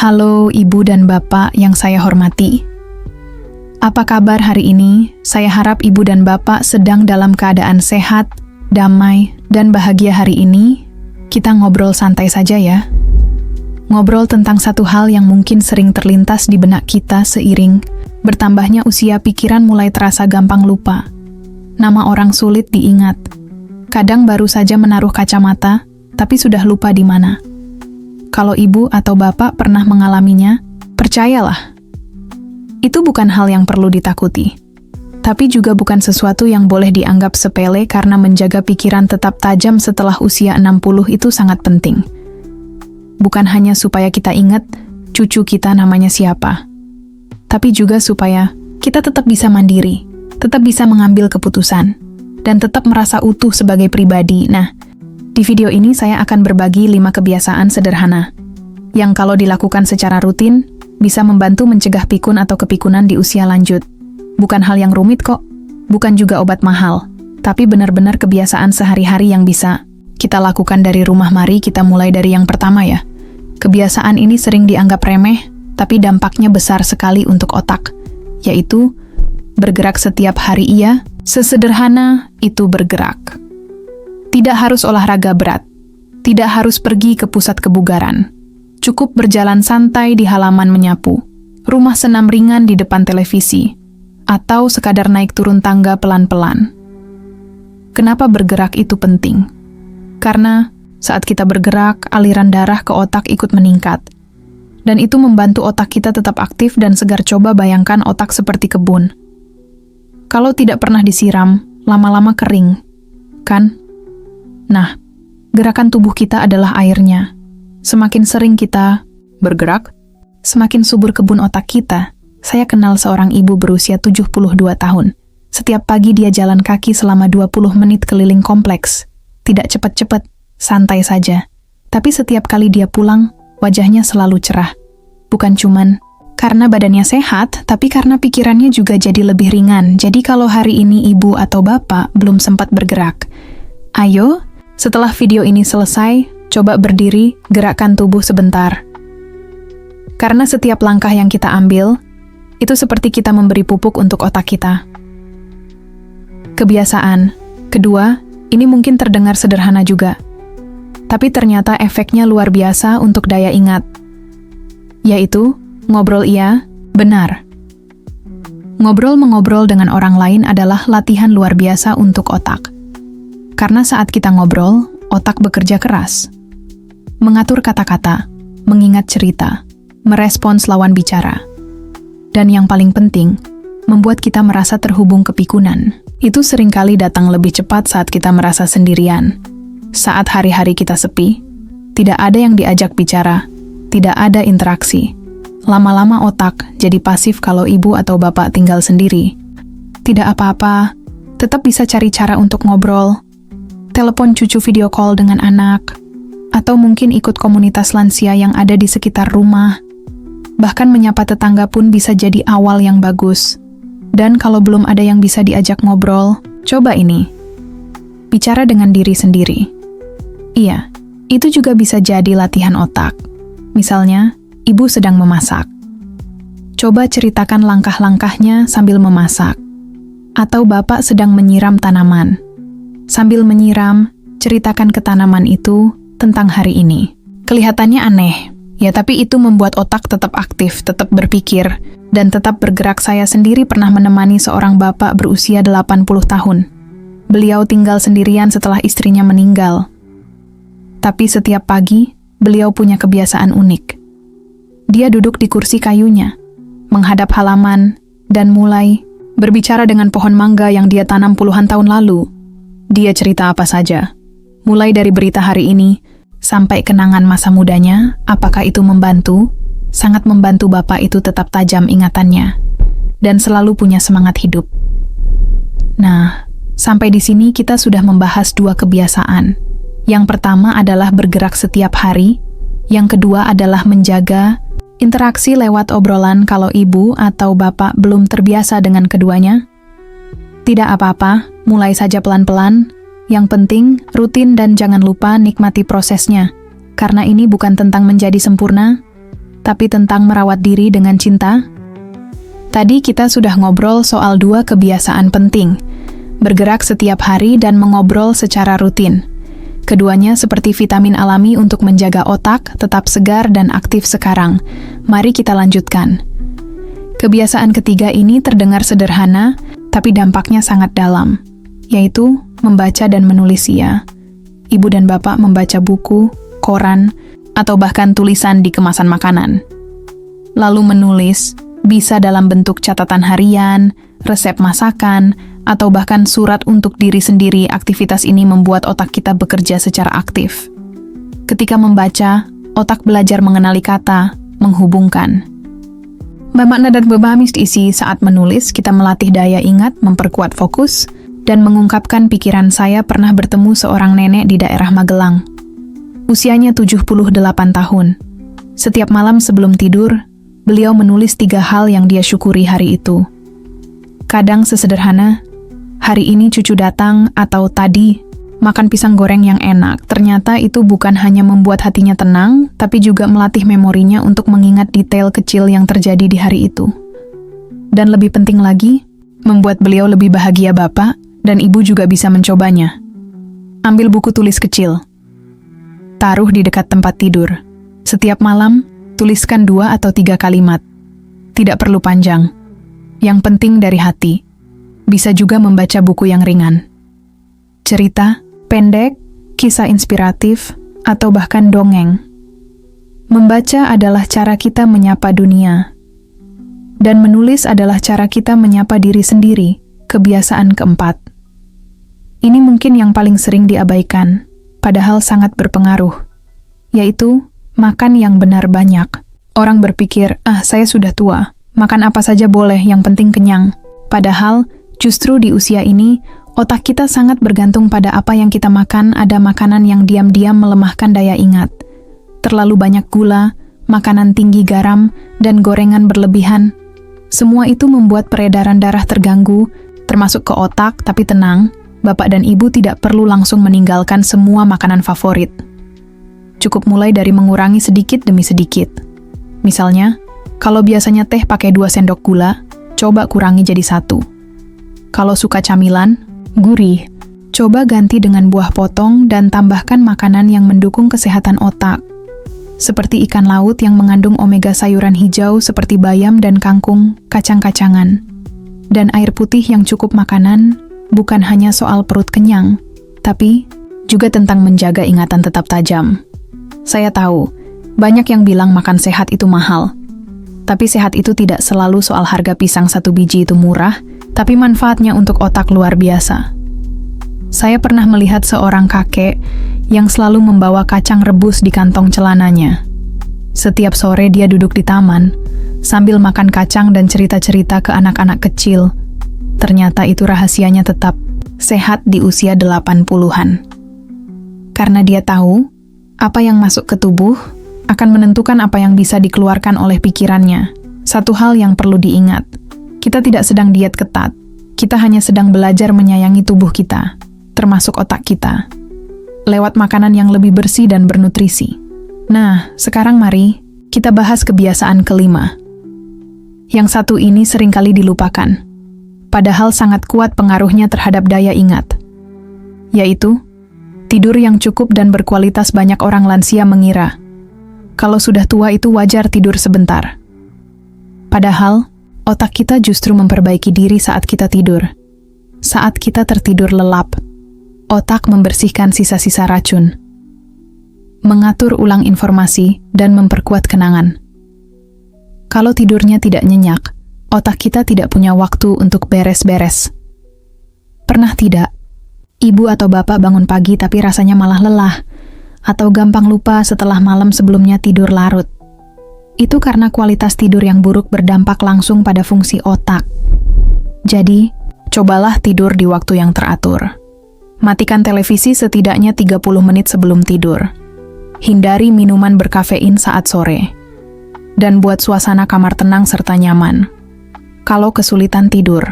Halo Ibu dan Bapak yang saya hormati. Apa kabar hari ini? Saya harap Ibu dan Bapak sedang dalam keadaan sehat, damai, dan bahagia hari ini. Kita ngobrol santai saja ya. Ngobrol tentang satu hal yang mungkin sering terlintas di benak kita seiring bertambahnya usia, pikiran mulai terasa gampang lupa. Nama orang sulit diingat. Kadang baru saja menaruh kacamata, tapi sudah lupa di mana. Kalau ibu atau bapak pernah mengalaminya, percayalah, itu bukan hal yang perlu ditakuti. Tapi juga bukan sesuatu yang boleh dianggap sepele karena menjaga pikiran tetap tajam setelah usia 60 itu sangat penting. Bukan hanya supaya kita ingat cucu kita namanya siapa, tapi juga supaya kita tetap bisa mandiri, tetap bisa mengambil keputusan, dan tetap merasa utuh sebagai pribadi. Nah, di video ini saya akan berbagi 5 kebiasaan sederhana yang kalau dilakukan secara rutin bisa membantu mencegah pikun atau kepikunan di usia lanjut. Bukan hal yang rumit kok, bukan juga obat mahal, tapi benar-benar kebiasaan sehari-hari yang bisa kita lakukan dari rumah. Mari kita mulai dari yang pertama ya. Kebiasaan ini sering dianggap remeh, tapi dampaknya besar sekali untuk otak, yaitu bergerak setiap hari. Iya, sesederhana itu bergerak. Tidak harus olahraga berat, tidak harus pergi ke pusat kebugaran. Cukup berjalan santai di halaman, menyapu, rumah senam ringan di depan televisi, atau sekadar naik turun tangga pelan-pelan. Kenapa bergerak itu penting? Karena saat kita bergerak, aliran darah ke otak ikut meningkat. Dan itu membantu otak kita tetap aktif dan segar. Coba bayangkan otak seperti kebun. Kalau tidak pernah disiram, lama-lama kering, kan? Nah, gerakan tubuh kita adalah airnya. Semakin sering kita bergerak, semakin subur kebun otak kita. Saya kenal seorang ibu berusia 72 tahun. Setiap pagi dia jalan kaki selama 20 menit keliling kompleks. Tidak cepat-cepat, santai saja. Tapi setiap kali dia pulang, wajahnya selalu cerah. Bukan cuman karena badannya sehat, tapi karena pikirannya juga jadi lebih ringan. Jadi kalau hari ini ibu atau bapak belum sempat bergerak, ayo, setelah video ini selesai, coba berdiri, gerakkan tubuh sebentar. Karena setiap langkah yang kita ambil, itu seperti kita memberi pupuk untuk otak kita. Kebiasaan kedua, ini mungkin terdengar sederhana juga, tapi ternyata efeknya luar biasa untuk daya ingat. Yaitu, ngobrol. Iya, benar. Ngobrol-mengobrol dengan orang lain adalah latihan luar biasa untuk otak. Karena saat kita ngobrol, otak bekerja keras. Mengatur kata-kata, mengingat cerita, merespons lawan bicara. Dan yang paling penting, membuat kita merasa terhubung ke pikunan. Itu seringkali datang lebih cepat saat kita merasa sendirian. Saat hari-hari kita sepi, tidak ada yang diajak bicara, tidak ada interaksi. Lama-lama otak jadi pasif. Kalau ibu atau bapak tinggal sendiri, tidak apa-apa, tetap bisa cari cara untuk ngobrol. Telepon cucu, video call dengan anak, atau mungkin ikut komunitas lansia yang ada di sekitar rumah. Bahkan menyapa tetangga pun bisa jadi awal yang bagus. Dan kalau belum ada yang bisa diajak ngobrol, coba ini. Bicara dengan diri sendiri. Iya, itu juga bisa jadi latihan otak. Misalnya, ibu sedang memasak. Coba ceritakan langkah-langkahnya sambil memasak. Atau bapak sedang menyiram tanaman. Sambil menyiram, ceritakan ke tanaman itu tentang hari ini. Kelihatannya aneh, ya, tapi itu membuat otak tetap aktif, tetap berpikir, dan tetap bergerak. Saya sendiri pernah menemani seorang bapak berusia 80 tahun. Beliau tinggal sendirian setelah istrinya meninggal. Tapi setiap pagi, beliau punya kebiasaan unik. Dia duduk di kursi kayunya, menghadap halaman, dan mulai berbicara dengan pohon mangga yang dia tanam puluhan tahun lalu. Dia cerita apa saja, mulai dari berita hari ini, sampai kenangan masa mudanya. Apakah itu membantu? Sangat membantu. Bapak itu tetap tajam ingatannya, dan selalu punya semangat hidup. Nah, sampai di sini kita sudah membahas 2 kebiasaan. Yang pertama adalah bergerak setiap hari, yang kedua adalah menjaga interaksi lewat obrolan. Kalau ibu atau bapak belum terbiasa dengan keduanya, tidak apa-apa, mulai saja pelan-pelan. Yang penting, rutin dan jangan lupa nikmati prosesnya. Karena ini bukan tentang menjadi sempurna, tapi tentang merawat diri dengan cinta? Tadi kita sudah ngobrol soal 2 kebiasaan penting, bergerak setiap hari dan mengobrol secara rutin. Keduanya seperti vitamin alami untuk menjaga otak tetap segar dan aktif sekarang. Mari kita lanjutkan. Kebiasaan ketiga ini terdengar sederhana, tapi dampaknya sangat dalam, yaitu membaca dan menulis ya. Ibu dan bapak membaca buku, koran, atau bahkan tulisan di kemasan makanan. Lalu menulis, bisa dalam bentuk catatan harian, resep masakan, atau bahkan surat untuk diri sendiri. Aktivitas ini membuat otak kita bekerja secara aktif. Ketika membaca, otak belajar mengenali kata, menghubungkan. Bermakna dan berbahamis diisi saat menulis, kita melatih daya ingat, memperkuat fokus, dan mengungkapkan pikiran. Saya pernah bertemu seorang nenek di daerah Magelang. Usianya 78 tahun. Setiap malam sebelum tidur, beliau menulis 3 hal yang dia syukuri hari itu. Kadang sesederhana, hari ini cucu datang, atau tadi makan pisang goreng yang enak. Ternyata itu bukan hanya membuat hatinya tenang, tapi juga melatih memorinya untuk mengingat detail kecil yang terjadi di hari itu. Dan lebih penting lagi, membuat beliau lebih bahagia. Bapak dan ibu juga bisa mencobanya. Ambil buku tulis kecil. Taruh di dekat tempat tidur. Setiap malam, tuliskan 2 atau 3 kalimat. Tidak perlu panjang. Yang penting dari hati. Bisa juga membaca buku yang ringan. Cerita, pendek, kisah inspiratif, atau bahkan dongeng. Membaca adalah cara kita menyapa dunia. Dan menulis adalah cara kita menyapa diri sendiri. Kebiasaan keempat. Ini mungkin yang paling sering diabaikan, padahal sangat berpengaruh, yaitu makan yang benar banyak. Orang berpikir, saya sudah tua, makan apa saja boleh, yang penting kenyang. Padahal, justru di usia ini, otak kita sangat bergantung pada apa yang kita makan. Ada makanan yang diam-diam melemahkan daya ingat. Terlalu banyak gula, makanan tinggi garam, dan gorengan berlebihan. Semua itu membuat peredaran darah terganggu, termasuk ke otak. Tapi tenang, bapak dan ibu tidak perlu langsung meninggalkan semua makanan favorit. Cukup mulai dari mengurangi sedikit demi sedikit. Misalnya, kalau biasanya teh pakai 2 sendok gula, coba kurangi jadi 1. Kalau suka camilan, gurih, coba ganti dengan buah potong dan tambahkan makanan yang mendukung kesehatan otak. Seperti ikan laut yang mengandung omega, sayuran hijau seperti bayam dan kangkung, kacang-kacangan. Dan air putih yang cukup. Makanan bukan hanya soal perut kenyang, tapi juga tentang menjaga ingatan tetap tajam. Saya tahu, banyak yang bilang makan sehat itu mahal. Tapi sehat itu tidak selalu soal harga pisang 1 biji itu murah, tapi manfaatnya untuk otak luar biasa. Saya pernah melihat seorang kakek yang selalu membawa kacang rebus di kantong celananya. Setiap sore dia duduk di taman, sambil makan kacang dan cerita-cerita ke anak-anak kecil. Ternyata itu rahasianya tetap sehat di usia 80-an. Karena dia tahu, apa yang masuk ke tubuh akan menentukan apa yang bisa dikeluarkan oleh pikirannya. Satu hal yang perlu diingat, kita tidak sedang diet ketat, kita hanya sedang belajar menyayangi tubuh kita, termasuk otak kita, lewat makanan yang lebih bersih dan bernutrisi. Nah, sekarang mari kita bahas kebiasaan kelima. Yang satu ini seringkali dilupakan, padahal sangat kuat pengaruhnya terhadap daya ingat, yaitu tidur yang cukup dan berkualitas. Banyak orang lansia mengira kalau sudah tua itu wajar tidur sebentar. Padahal, otak kita justru memperbaiki diri saat kita tidur. Saat kita tertidur lelap, otak membersihkan sisa-sisa racun, mengatur ulang informasi, dan memperkuat kenangan. Kalau tidurnya tidak nyenyak, otak kita tidak punya waktu untuk beres-beres. Pernah tidak, ibu atau bapak bangun pagi tapi rasanya malah lelah, atau gampang lupa setelah malam sebelumnya tidur larut? Itu karena kualitas tidur yang buruk berdampak langsung pada fungsi otak. Jadi, cobalah tidur di waktu yang teratur. Matikan televisi setidaknya 30 menit sebelum tidur. Hindari minuman berkafein saat sore. Dan buat suasana kamar tenang serta nyaman. Kalau kesulitan tidur,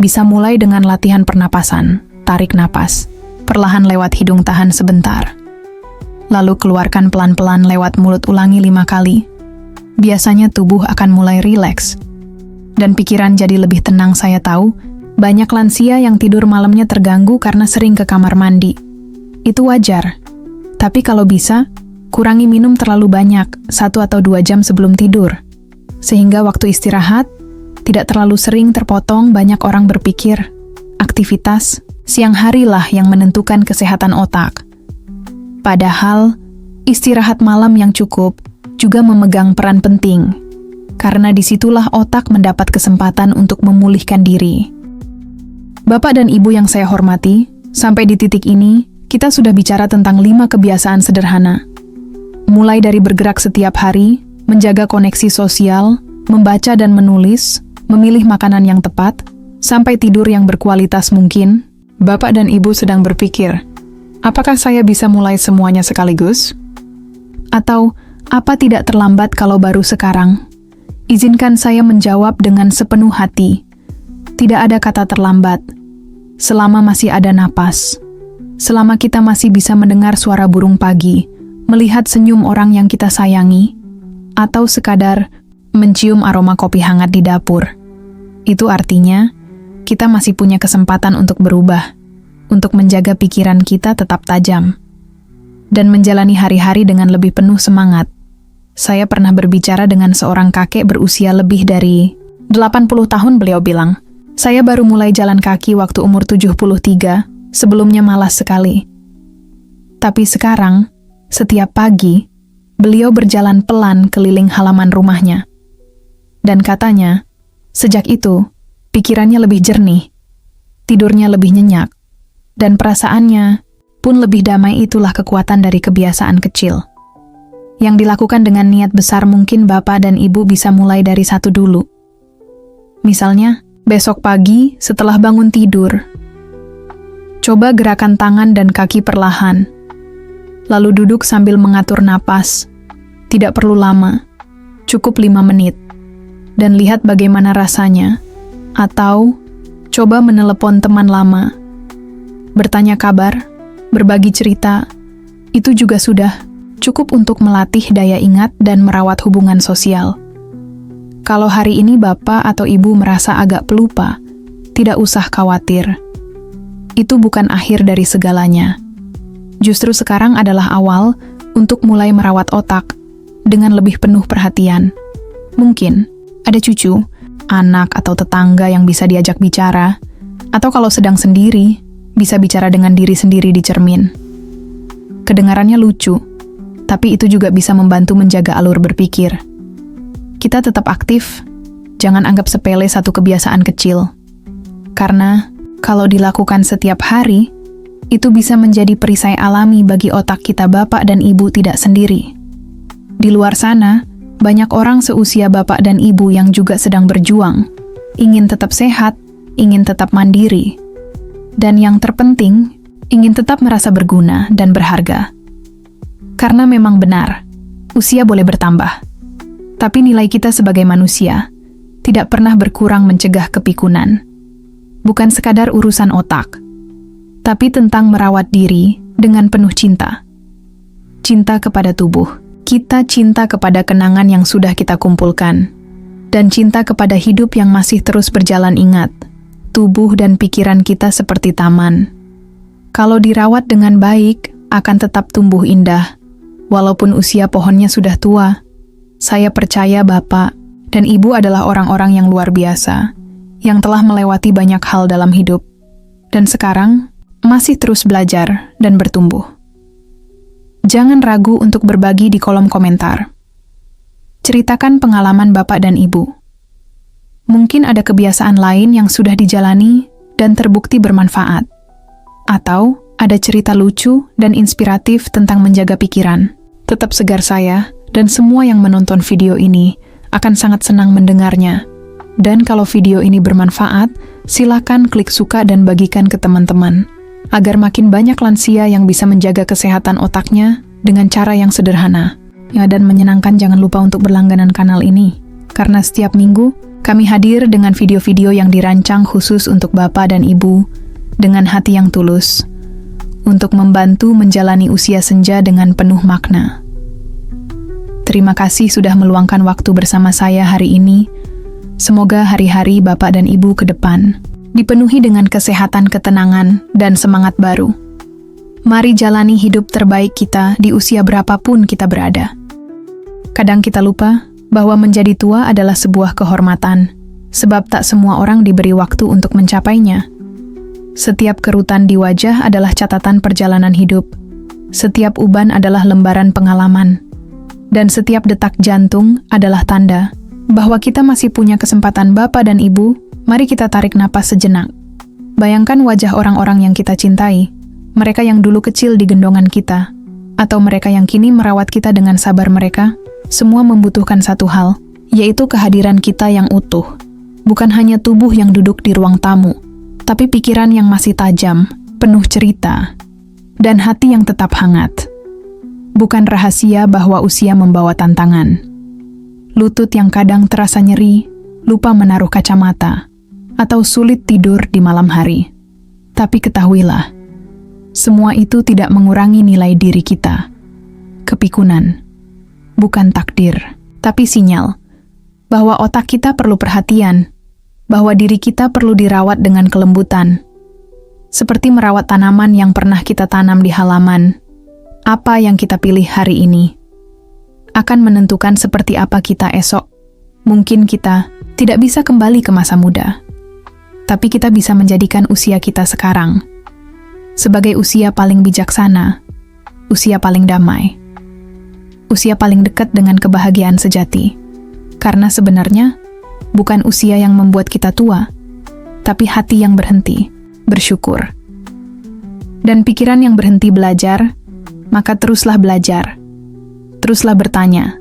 bisa mulai dengan latihan pernapasan. Tarik napas, perlahan lewat hidung, tahan sebentar. Lalu keluarkan pelan-pelan lewat mulut, ulangi 5 kali. biasanya tubuh akan mulai rileks. Dan pikiran jadi lebih tenang. Saya tahu, banyak lansia yang tidur malamnya terganggu karena sering ke kamar mandi. Itu wajar. Tapi kalau bisa, kurangi minum terlalu banyak, 1 atau 2 jam sebelum tidur. Sehingga waktu istirahat, tidak terlalu sering terpotong. Banyak orang berpikir, aktivitas siang harilah yang menentukan kesehatan otak. Padahal, istirahat malam yang cukup juga memegang peran penting. Karena disitulah otak mendapat kesempatan untuk memulihkan diri. Bapak dan Ibu yang saya hormati, sampai di titik ini, kita sudah bicara tentang 5 kebiasaan sederhana. Mulai dari bergerak setiap hari, menjaga koneksi sosial, membaca dan menulis, memilih makanan yang tepat, sampai tidur yang berkualitas mungkin. Bapak dan Ibu sedang berpikir, apakah saya bisa mulai semuanya sekaligus? Atau, apa tidak terlambat kalau baru sekarang? Izinkan saya menjawab dengan sepenuh hati. Tidak ada kata terlambat. Selama masih ada napas. Selama kita masih bisa mendengar suara burung pagi, melihat senyum orang yang kita sayangi, atau sekadar mencium aroma kopi hangat di dapur. Itu artinya, kita masih punya kesempatan untuk berubah, untuk menjaga pikiran kita tetap tajam, dan menjalani hari-hari dengan lebih penuh semangat. Saya pernah berbicara dengan seorang kakek berusia lebih dari 80 tahun. Beliau bilang, saya baru mulai jalan kaki waktu umur 73, sebelumnya malas sekali. Tapi sekarang, setiap pagi, beliau berjalan pelan keliling halaman rumahnya. Dan katanya, sejak itu, pikirannya lebih jernih, tidurnya lebih nyenyak, dan perasaannya pun lebih damai. Itulah kekuatan dari kebiasaan kecil. Yang dilakukan dengan niat besar. Mungkin Bapak dan Ibu bisa mulai dari 1 dulu. Misalnya, besok pagi setelah bangun tidur, coba gerakan tangan dan kaki perlahan. Lalu duduk sambil mengatur napas. Tidak perlu lama, cukup 5 menit. Dan lihat bagaimana rasanya. Atau, coba menelepon teman lama. Bertanya kabar, berbagi cerita, itu juga sudah cukup untuk melatih daya ingat dan merawat hubungan sosial. Kalau hari ini Bapak atau Ibu merasa agak pelupa, tidak usah khawatir. Itu bukan akhir dari segalanya. Justru sekarang adalah awal untuk mulai merawat otak dengan lebih penuh perhatian. Mungkin ada cucu, anak atau tetangga yang bisa diajak bicara, atau kalau sedang sendiri, bisa bicara dengan diri sendiri di cermin. Kedengarannya lucu, tapi itu juga bisa membantu menjaga alur berpikir. Kita tetap aktif, jangan anggap sepele satu kebiasaan kecil. Karena, kalau dilakukan setiap hari, itu bisa menjadi perisai alami bagi otak kita. Bapak dan Ibu tidak sendiri. Di luar sana, banyak orang seusia Bapak dan Ibu yang juga sedang berjuang, ingin tetap sehat, ingin tetap mandiri, dan yang terpenting, ingin tetap merasa berguna dan berharga. Karena memang benar, usia boleh bertambah. Tapi nilai kita sebagai manusia tidak pernah berkurang. Mencegah kepikunan bukan sekadar urusan otak, tapi tentang merawat diri dengan penuh cinta. Cinta kepada tubuh, kita cinta kepada kenangan yang sudah kita kumpulkan, dan cinta kepada hidup yang masih terus berjalan. Ingat, tubuh dan pikiran kita seperti taman. Kalau dirawat dengan baik, akan tetap tumbuh indah. Walaupun usia pohonnya sudah tua, saya percaya Bapak dan Ibu adalah orang-orang yang luar biasa, yang telah melewati banyak hal dalam hidup, dan sekarang masih terus belajar dan bertumbuh. Jangan ragu untuk berbagi di kolom komentar. Ceritakan pengalaman Bapak dan Ibu. Mungkin ada kebiasaan lain yang sudah dijalani dan terbukti bermanfaat. Atau ada cerita lucu dan inspiratif tentang menjaga pikiran. Tetap segar. Saya dan semua yang menonton video ini akan sangat senang mendengarnya. Dan kalau video ini bermanfaat, silakan klik suka dan bagikan ke teman-teman, agar makin banyak lansia yang bisa menjaga kesehatan otaknya dengan cara yang sederhana. Ya, dan menyenangkan. Jangan lupa untuk berlangganan kanal ini, karena setiap minggu kami hadir dengan video-video yang dirancang khusus untuk Bapak dan Ibu dengan hati yang tulus, untuk membantu menjalani usia senja dengan penuh makna. terima kasih sudah meluangkan waktu bersama saya hari ini. Semoga hari-hari Bapak dan Ibu ke depan dipenuhi dengan kesehatan, ketenangan, dan semangat baru. Mari jalani hidup terbaik kita di usia berapapun kita berada. Kadang kita lupa bahwa menjadi tua adalah sebuah kehormatan, sebab tak semua orang diberi waktu untuk mencapainya. Setiap kerutan di wajah adalah catatan perjalanan hidup. Setiap uban adalah lembaran pengalaman. Dan setiap detak jantung adalah tanda bahwa kita masih punya kesempatan. Bapak dan Ibu, mari kita tarik napas sejenak. Bayangkan wajah orang-orang yang kita cintai, mereka yang dulu kecil di gendongan kita, atau mereka yang kini merawat kita dengan sabar. Mereka semua membutuhkan satu hal, yaitu kehadiran kita yang utuh. Bukan hanya tubuh yang duduk di ruang tamu, tapi pikiran yang masih tajam, penuh cerita, dan hati yang tetap hangat. Bukan rahasia bahwa usia membawa tantangan. Lutut yang kadang terasa nyeri, lupa menaruh kacamata, atau sulit tidur di malam hari. Tapi ketahuilah, semua itu tidak mengurangi nilai diri kita. Kepikunan, bukan takdir, tapi sinyal bahwa otak kita perlu perhatian, bahwa diri kita perlu dirawat dengan kelembutan. Seperti merawat tanaman yang pernah kita tanam di halaman, apa yang kita pilih hari ini akan menentukan seperti apa kita esok. Mungkin kita tidak bisa kembali ke masa muda, tapi kita bisa menjadikan usia kita sekarang sebagai usia paling bijaksana, usia paling damai, usia paling dekat dengan kebahagiaan sejati. Karena sebenarnya bukan usia yang membuat kita tua, tapi hati yang berhenti bersyukur, dan pikiran yang berhenti belajar. Maka teruslah belajar, teruslah bertanya,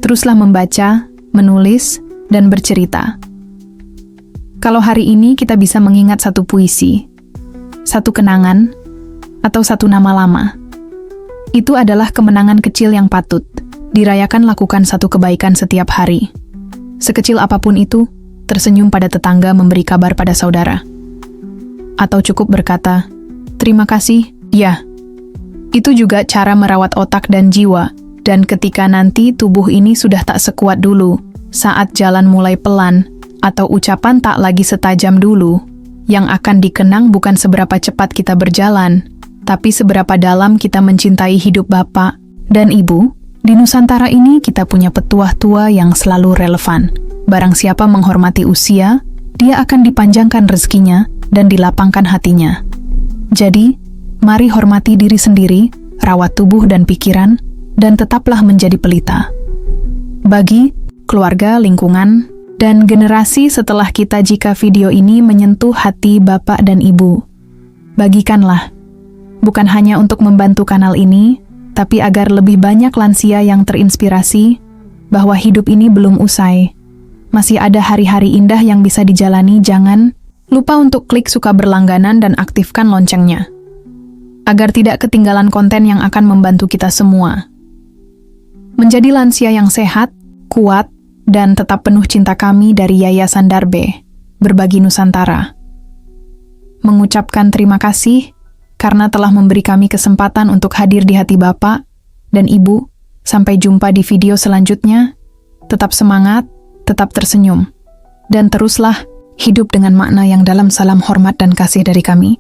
teruslah membaca, menulis, dan bercerita. Kalau hari ini kita bisa mengingat satu puisi, satu kenangan, atau satu nama lama, itu adalah kemenangan kecil yang patut dirayakan. Lakukan satu kebaikan setiap hari. Sekecil apapun itu, tersenyum pada tetangga, memberi kabar pada saudara, atau cukup berkata, terima kasih, ya. Itu juga cara merawat otak dan jiwa. Dan ketika nanti tubuh ini sudah tak sekuat dulu, saat jalan mulai pelan, atau ucapan tak lagi setajam dulu, yang akan dikenang bukan seberapa cepat kita berjalan, tapi seberapa dalam kita mencintai hidup Bapak dan Ibu. Di Nusantara ini kita punya petuah tua yang selalu relevan. Barang siapa menghormati usia, dia akan dipanjangkan rezekinya dan dilapangkan hatinya. Jadi, mari hormati diri sendiri, rawat tubuh dan pikiran, dan tetaplah menjadi pelita bagi keluarga, lingkungan, dan generasi setelah kita. Jika video ini menyentuh hati Bapak dan Ibu, bagikanlah. Bukan hanya untuk membantu kanal ini, tapi agar lebih banyak lansia yang terinspirasi bahwa hidup ini belum usai. Masih ada hari-hari indah yang bisa dijalani. Jangan lupa untuk klik suka berlangganan dan aktifkan loncengnya, agar tidak ketinggalan konten yang akan membantu kita semua menjadi lansia yang sehat, kuat, dan tetap penuh cinta. Kami dari Yayasan Darbe, Berbagi Nusantara, mengucapkan terima kasih karena telah memberi kami kesempatan untuk hadir di hati Bapak dan Ibu. Sampai jumpa di video selanjutnya. Tetap semangat, tetap tersenyum, dan teruslah hidup dengan makna yang dalam. Salam hormat dan kasih dari kami.